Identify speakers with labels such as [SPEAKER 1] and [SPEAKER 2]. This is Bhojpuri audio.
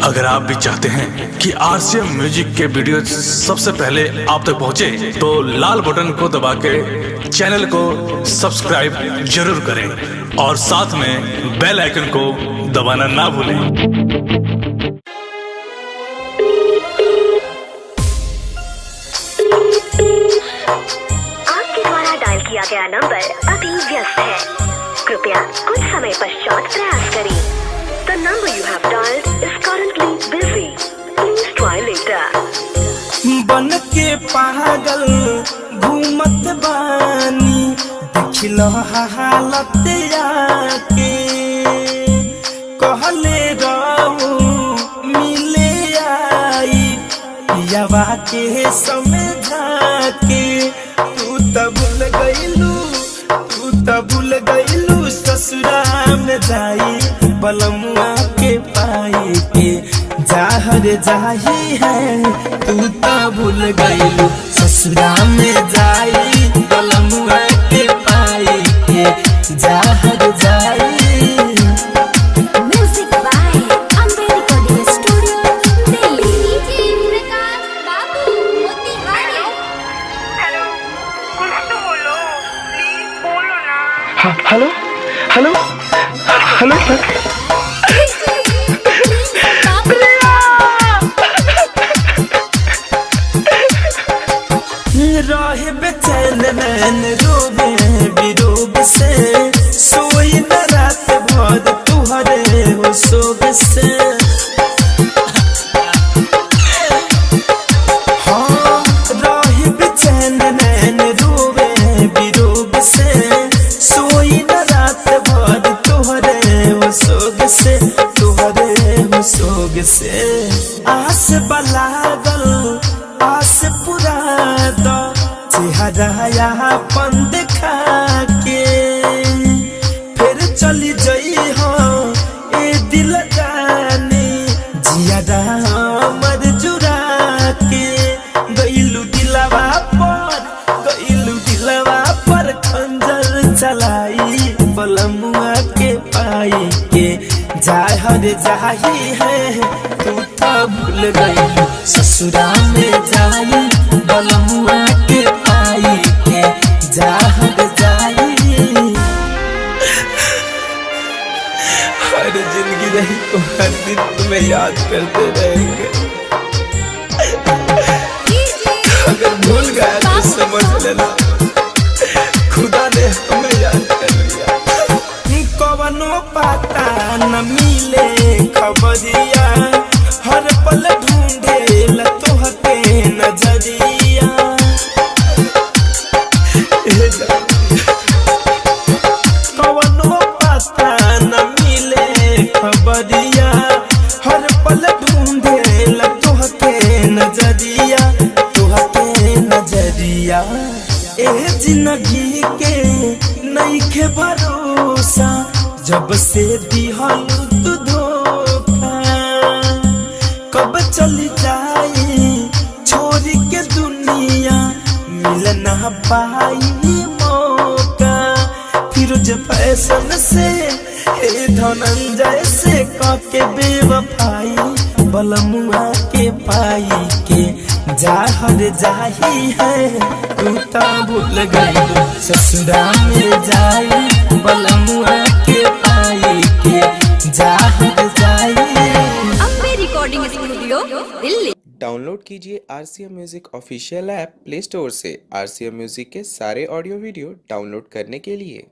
[SPEAKER 1] अगर आप भी चाहते हैं कि आरसीएम म्यूजिक के वीडियो सबसे पहले आप तक पहुंचे, तो लाल बटन को दबा के चैनल को सब्सक्राइब जरूर करें और साथ में बेल आइकन को दबाना ना भूलें।
[SPEAKER 2] आपके द्वारा डायल किया गया नंबर अभी व्यस्त है, कृपया कुछ समय पश्चात प्रयास करें। The number you have dialed is currently busy. Please try later.
[SPEAKER 3] बन के पागल घूमत बानी, देखिलो हालत आके कहले रहू मिले आई पियावा के समझा के। तू त भूल गईलू ससुरा में जाई बलमुआ के पाई के। जाहर जाही है तू त भूल गईलू ससुरा में जाई बलमुआ के पाई के। जाहर जाई।
[SPEAKER 2] Music by Amber Recording Studio, Delhi. Prakash बाबू मोतिहारी।
[SPEAKER 4] हेलो, कुछ तो बोलो, प्लीज बोलो ना।
[SPEAKER 5] हेलो हेलो हेलो सर।
[SPEAKER 3] रहे बेचैन नैन रोवे विरोग से, सोई न रात भर तुहरे हो सोग से। हाँ रहे बेचैन नैन रोवे विरोग से, सोई न रात भर तुहरे हो सोग से, तुहरे हो सोग से। आस बलागल आस पुरा दो चेहरा अपन देखा के, फिर चली जई हो ए दिल जाने जियादा हमर जुरा के। गईलू दिलवा पर खंजर चलाई बलमुआ के पाई के। जाहर जाही है तू त भूल गई ससुरा में जाई बलमुआ के पाई के। जाहर जाई। हर जिंदगी रही तो हर दिन तुम्हें याद करते रहेंगे। अगर भूल गया तो समझ लेना खुदा ने हमें याद कर लिया। कवनो पता न मिले खबरिया, हर पल ढूंढे तोहके नजरिया। कवनो पता न मिले खबरिया, हर पल ढूंढे तोहके नजरिया, तोहके नजरिया। ए जिंदगी के नइखे भरोसा, जब से दिहल तू धोखा। कब चली जाई छोड़ के दुनिया, मिल ना पाई मौका। फिरोज फैशन से हे धनंजय से के बेवफाई बलमुआ के पाई के। जाहर जाही है तू त भूल गई ससुरा में जाई बलमुआ के पाई के। जाहर जाई।
[SPEAKER 2] Ambe recording studio, Delhi.
[SPEAKER 6] Download कीजिए RCM music official app play store से। आरसीएम म्यूजिक के सारे ऑडियो वीडियो डाउनलोड करने के लिए